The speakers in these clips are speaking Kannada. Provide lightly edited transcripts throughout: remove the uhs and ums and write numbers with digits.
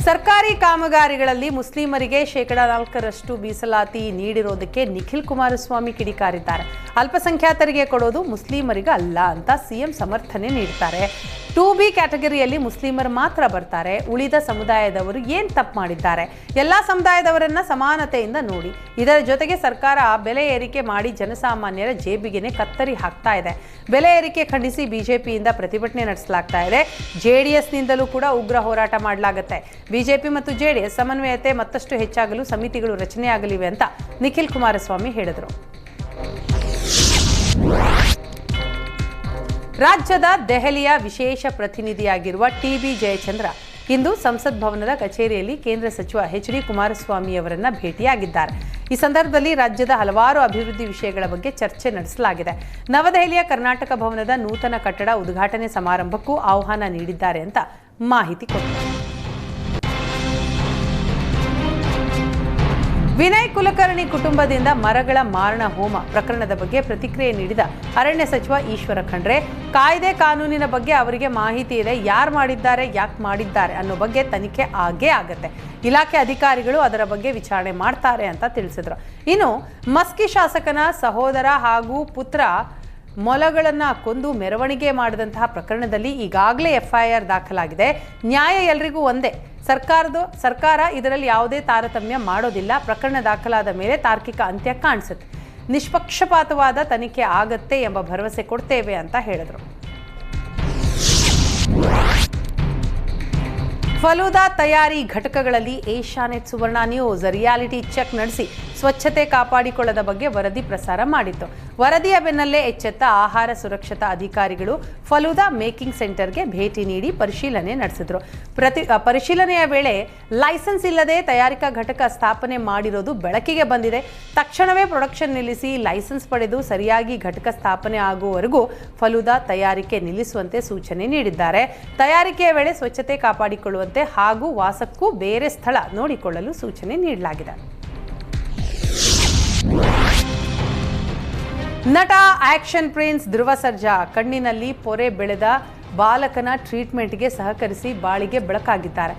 ಸರ್ಕಾರಿ ಕಾಮಗಾರಿಗಳಲ್ಲಿ ಮುಸ್ಲಿಮರಿಗೆ 4% ಮೀಸಲಾತಿ ನೀಡಿರೋದಕ್ಕೆ ನಿಖಿಲ್ ಕುಮಾರಸ್ವಾಮಿ ಕಿಡಿಕಾರಿದ್ದಾರೆ. ಅಲ್ಪಸಂಖ್ಯಾತರಿಗೆ ಕೊಡೋದು ಮುಸ್ಲಿಮರಿಗೆ ಅಲ್ಲ ಅಂತ ಸಿಎಂ ಸಮರ್ಥನೆ ನೀಡುತ್ತಾರೆ. 2B ಕ್ಯಾಟಗರಿಯಲ್ಲಿ ಮುಸ್ಲಿಮರು ಮಾತ್ರ ಬರ್ತಾರೆ. ಉಳಿದ ಸಮುದಾಯದವರು ಏನು ತಪ್ಪು ಮಾಡಿದ್ದಾರೆ? ಎಲ್ಲ ಸಮುದಾಯದವರನ್ನ ಸಮಾನತೆಯಿಂದ ನೋಡಿ. ಇದರ ಜೊತೆಗೆ ಸರ್ಕಾರ ಬೆಲೆ ಏರಿಕೆ ಮಾಡಿ ಜನಸಾಮಾನ್ಯರ ಜೇಬಿಗೆನೆ ಕತ್ತರಿ ಹಾಕ್ತಾ ಇದೆ. ಬೆಲೆ ಏರಿಕೆ ಖಂಡಿಸಿ ಬಿಜೆಪಿಯಿಂದ ಪ್ರತಿಭಟನೆ ನಡೆಸಲಾಗ್ತಾ ಇದೆ. ಜೆಡಿಎಸ್ನಿಂದಲೂ ಕೂಡ ಉಗ್ರ ಹೋರಾಟ ಮಾಡಲಾಗುತ್ತೆ. ಬಿಜೆಪಿ ಮತ್ತು ಜೆಡಿಎಸ್ ಸಮನ್ವಯತೆ ಮತ್ತಷ್ಟು ಹೆಚ್ಚಾಗಲು ಸಮಿತಿಗಳು ರಚನೆಯಾಗಲಿವೆ ಅಂತ ನಿಖಿಲ್ ಕುಮಾರಸ್ವಾಮಿ ಹೇಳಿದರು. ರಾಜ್ಯದ ದೆಹಲಿಯ ವಿಶೇಷ ಪ್ರತಿನಿಧಿಯಾಗಿರುವ ಟಿ.ಬಿ. ಜಯಚಂದ್ರ ಇಂದು ಸಂಸತ್ ಭವನದ ಕಚೇರಿಯಲ್ಲಿ ಕೇಂದ್ರ ಸಚಿವ ಎಚ್.ಡಿ. ಕುಮಾರಸ್ವಾಮಿ ಅವರನ್ನ ಭೇಟಿಯಾಗಿದ್ದಾರೆ. ಈ ಸಂದರ್ಭದಲ್ಲಿ ರಾಜ್ಯದ ಹಲವಾರು ಅಭಿವೃದ್ಧಿ ವಿಷಯಗಳ ಬಗ್ಗೆ ಚರ್ಚೆ ನಡೆಸಲಾಗಿದೆ. ನವದೆಹಲಿಯ ಕರ್ನಾಟಕ ಭವನದ ನೂತನ ಕಟ್ಟಡ ಉದ್ಘಾಟನೆ ಸಮಾರಂಭಕ್ಕೂ ಆಹ್ವಾನ ನೀಡಿದ್ದಾರೆ ಅಂತ ಮಾಹಿತಿ ಕೊಟ್ಟರು. ವಿನಯ್ ಕುಲಕರ್ಣಿ ಕುಟುಂಬದಿಂದ ಮರಗಳ ಮಾರಣ ಹೋಮ ಪ್ರಕರಣದ ಬಗ್ಗೆ ಪ್ರತಿಕ್ರಿಯೆ ನೀಡಿದ ಅರಣ್ಯ ಸಚಿವ ಈಶ್ವರ ಖಂಡ್ರೆ, ಕಾಯ್ದೆ ಕಾನೂನಿನ ಬಗ್ಗೆ ಅವರಿಗೆ ಮಾಹಿತಿ ಇದೆ. ಯಾರು ಮಾಡಿದ್ದಾರೆ, ಯಾಕೆ ಮಾಡಿದ್ದಾರೆ ಅನ್ನೋ ಬಗ್ಗೆ ತನಿಖೆ ಆಗೇ ಆಗತ್ತೆ. ಇಲಾಖೆ ಅಧಿಕಾರಿಗಳು ಅದರ ಬಗ್ಗೆ ವಿಚಾರಣೆ ಮಾಡ್ತಾರೆ ಅಂತ ತಿಳಿಸಿದ್ರು. ಇನ್ನು ಮಸ್ಕಿ ಶಾಸಕನ ಸಹೋದರ ಹಾಗೂ ಪುತ್ರ ಮೊಲಗಳನ್ನು ಕೊಂದು ಮೆರವಣಿಗೆ ಮಾಡಿದಂತಹ ಪ್ರಕರಣದಲ್ಲಿ ಈಗಾಗಲೇ FIR ದಾಖಲಾಗಿದೆ. ನ್ಯಾಯ ಎಲ್ರಿಗೂ ಒಂದೇ. ಸರ್ಕಾರ ಇದರಲ್ಲಿ ಯಾವುದೇ ತಾರತಮ್ಯ ಮಾಡೋದಿಲ್ಲ. ಪ್ರಕರಣ ದಾಖಲಾದ ಮೇಲೆ ತಾರ್ಕಿಕ ಅಂತ್ಯ ಕಾಣಿಸುತ್ತೆ. ನಿಷ್ಪಕ್ಷಪಾತವಾದ ತನಿಖೆ ಆಗತ್ತೆ ಎಂಬ ಭರವಸೆ ಕೊಡ್ತೇವೆ ಅಂತ ಹೇಳಿದರು. ಫಲೂದಾ ತಯಾರಿ ಘಟಕಗಳಲ್ಲಿ ಏಷ್ಯಾನೆಟ್ ಸುವರ್ಣ ನ್ಯೂಸ್ ರಿಯಾಲಿಟಿ ಚೆಕ್ ನಡೆಸಿ ಸ್ವಚ್ಛತೆ ಕಾಪಾಡಿಕೊಳ್ಳದ ಬಗ್ಗೆ ವರದಿ ಪ್ರಸಾರ ಮಾಡಿತ್ತು. ವರದಿಯ ಬೆನ್ನಲ್ಲೇ ಎಚ್ಚೆತ್ತ ಆಹಾರ ಸುರಕ್ಷತಾ ಅಧಿಕಾರಿಗಳು ಫಲೂದಾ ಮೇಕಿಂಗ್ ಸೆಂಟರ್ಗೆ ಭೇಟಿ ನೀಡಿ ಪರಿಶೀಲನೆ ನಡೆಸಿದ್ರು. ಪರಿಶೀಲನೆಯ ವೇಳೆ ಲೈಸೆನ್ಸ್ ಇಲ್ಲದೆ ತಯಾರಿಕಾ ಘಟಕ ಸ್ಥಾಪನೆ ಮಾಡಿರೋದು ಬೆಳಕಿಗೆ ಬಂದಿದೆ. ತಕ್ಷಣವೇ ಪ್ರೊಡಕ್ಷನ್ ನಿಲ್ಲಿಸಿ ಲೈಸೆನ್ಸ್ ಪಡೆದು ಸರಿಯಾಗಿ ಘಟಕ ಸ್ಥಾಪನೆ ಆಗುವವರೆಗೂ ಫಲೂದಾ ತಯಾರಿಕೆ ನಿಲ್ಲಿಸುವಂತೆ ಸೂಚನೆ ನೀಡಿದ್ದಾರೆ. ತಯಾರಿಕೆಯ ವೇಳೆ ಸ್ವಚ್ಛತೆ ಕಾಪಾಡಿಕೊಳ್ಳುವಂತೆ ಹಾಗೂ ವಾಸಕ್ಕೂ ಬೇರೆ ಸ್ಥಳ ನೋಡಿಕೊಳ್ಳಲು ಸೂಚನೆ ನೀಡಲಾಗಿದೆ. ನಟ ಆಕ್ಷನ್ ಪ್ರಿನ್ಸ್ ಧ್ರುವ ಸರ್ಜಾ ಕಣ್ಣಿನಲ್ಲಿ ಪೊರೆ ಬೆಳೆದ ಬಾಲಕನ ಟ್ರೀಟ್ಮೆಂಟ್ಗೆ ಸಹಕರಿಸಿ ಬಾಳಿಗೆ ಬೆಳಕಾಗಿದ್ದಾರೆ.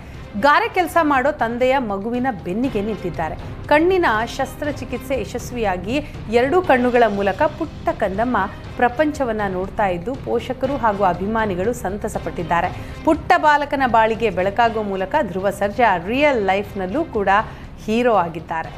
ಗಾರೆ ಕೆಲಸ ಮಾಡೋ ತಂದೆಯ ಮಗುವಿನ ಬೆನ್ನಿಗೆ ನಿಂತಿದ್ದಾರೆ. ಕಣ್ಣಿನ ಶಸ್ತ್ರಚಿಕಿತ್ಸೆ ಯಶಸ್ವಿಯಾಗಿ 2 ಕಣ್ಣುಗಳ ಮೂಲಕ ಪುಟ್ಟ ಕಂದಮ್ಮ ಪ್ರಪಂಚವನ್ನ ನೋಡ್ತಾ ಇದ್ದು ಪೋಷಕರು ಹಾಗೂ ಅಭಿಮಾನಿಗಳು ಸಂತಸಪಟ್ಟಿದ್ದಾರೆ. ಪುಟ್ಟ ಬಾಲಕನ ಬಾಳಿಗೆ ಬೆಳಕಾಗುವ ಮೂಲಕ ಧ್ರುವ ಸರ್ಜಾ ರಿಯಲ್ ಲೈಫ್ನಲ್ಲೂ ಕೂಡ ಹೀರೋ ಆಗಿದ್ದಾರೆ.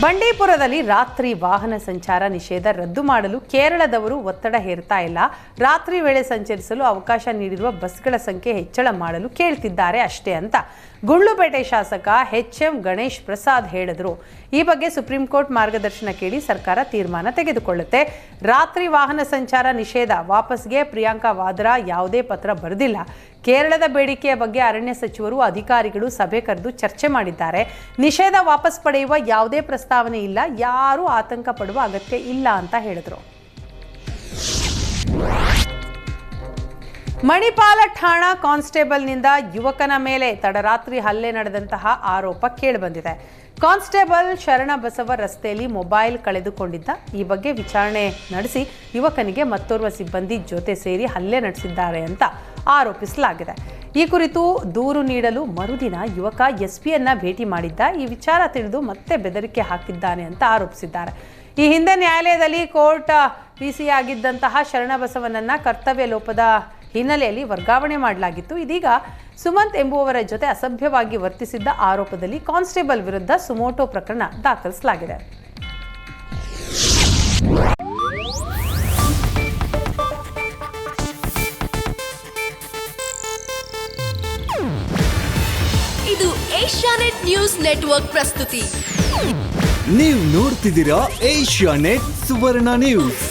ಬಂಡೀಪುರದಲ್ಲಿ ರಾತ್ರಿ ವಾಹನ ಸಂಚಾರ ನಿಷೇಧ ರದ್ದು ಮಾಡಲು ಕೇರಳದವರು ಒತ್ತಡ ಹೇರ್ತಾ ಇಲ್ಲ. ರಾತ್ರಿ ವೇಳೆ ಸಂಚರಿಸಲು ಅವಕಾಶ ನೀಡಿರುವ ಬಸ್ಗಳ ಸಂಖ್ಯೆ ಹೆಚ್ಚಳ ಮಾಡಲು ಕೇಳ್ತಿದ್ದಾರೆ ಅಷ್ಟೇ ಅಂತ ಗುಂಡ್ಲುಪೇಟೆ ಶಾಸಕ ಎಚ್.ಎಂ. ಗಣೇಶ್ ಪ್ರಸಾದ್ ಹೇಳಿದರು. ಈ ಬಗ್ಗೆ ಸುಪ್ರೀಂ ಕೋರ್ಟ್ ಮಾರ್ಗದರ್ಶನ ಕೇಳಿ ಸರ್ಕಾರ ತೀರ್ಮಾನ ತೆಗೆದುಕೊಳ್ಳುತ್ತೆ. ರಾತ್ರಿ ವಾಹನ ಸಂಚಾರ ನಿಷೇಧ ವಾಪಸ್ಗೆ ಪ್ರಿಯಾಂಕಾ ವಾದ್ರಾ ಯಾವುದೇ ಪತ್ರ ಬರೆದಿಲ್ಲ. ಕೇರಳದ ಬೇಡಿಕೆಯ ಬಗ್ಗೆ ಅರಣ್ಯ ಸಚಿವರು ಅಧಿಕಾರಿಗಳು ಸಭೆ ಕರೆದು ಚರ್ಚೆ ಮಾಡಿದ್ದಾರೆ. ನಿಷೇಧ ವಾಪಸ್ ಪಡೆಯುವ ಯಾವುದೇ ಪ್ರಸ್ತಾವನೆ ಇಲ್ಲ. ಯಾರೂ ಆತಂಕ ಪಡುವ ಅಗತ್ಯ ಇಲ್ಲ ಅಂತ ಹೇಳಿದರು. ಮಣಿಪಾಲ ಠಾಣಾ ಕಾನ್ಸ್ಟೇಬಲ್ನಿಂದ ಯುವಕನ ಮೇಲೆ ತಡರಾತ್ರಿ ಹಲ್ಲೆ ನಡೆದಂತಹ ಆರೋಪ ಕೇಳಿಬಂದಿದೆ. ಕಾನ್ಸ್ಟೇಬಲ್ ಶರಣಬಸವ ರಸ್ತೆಯಲ್ಲಿ ಮೊಬೈಲ್ ಕಳೆದುಕೊಂಡಿದ್ದ. ಈ ಬಗ್ಗೆ ವಿಚಾರಣೆ ನಡೆಸಿ ಯುವಕನಿಗೆ ಮತ್ತೋರ್ವ ಸಿಬ್ಬಂದಿ ಜೊತೆ ಸೇರಿ ಹಲ್ಲೆ ನಡೆಸಿದ್ದಾರೆ ಅಂತ ಆರೋಪಿಸಲಾಗಿದೆ. ಈ ಕುರಿತು ದೂರು ನೀಡಲು ಮರುದಿನ ಯುವಕ ಎಸ್ಪಿಯನ್ನ ಭೇಟಿ ಮಾಡಿದ್ದ. ಈ ವಿಚಾರ ತಿಳಿದು ಮತ್ತೆ ಬೆದರಿಕೆ ಹಾಕಿದ್ದಾನೆ ಅಂತ ಆರೋಪಿಸಿದ್ದಾರೆ. ಈ ಹಿಂದೆ ನ್ಯಾಯಾಲಯದಲ್ಲಿ ಕೋರ್ಟ್ PC ಆಗಿದ್ದಂತಹ ಶರಣಬಸವನನ್ನ ಕರ್ತವ್ಯ ಲೋಪದ ಹಿನ್ನೆಲೆಯಲ್ಲಿ ವರ್ಗಾವಣೆ ಮಾಡಲಾಗಿತ್ತು. ಇದೀಗ ಸುಮಂತ್ ಎಂಬುವವರ ಜೊತೆ ಅಸಭ್ಯವಾಗಿ ವರ್ತಿಸಿದ್ದ ಆರೋಪದಲ್ಲಿ ಕಾನ್ಸ್ಟೇಬಲ್ ವಿರುದ್ಧ ಸುಮೋಟೋ ಪ್ರಕರಣ ದಾಖಲಿಸಲಾಗಿದೆ. ಇದು ಏಷ್ಯಾನೆಟ್ ನ್ಯೂಸ್ ನೆಟ್ವರ್ಕ್ ಪ್ರಸ್ತುತಿ. ನೀವು ನೋಡ್ತಿದ್ದೀರಾ ಏಷ್ಯಾನೆಟ್ ಸುವರ್ಣ ನ್ಯೂಸ್.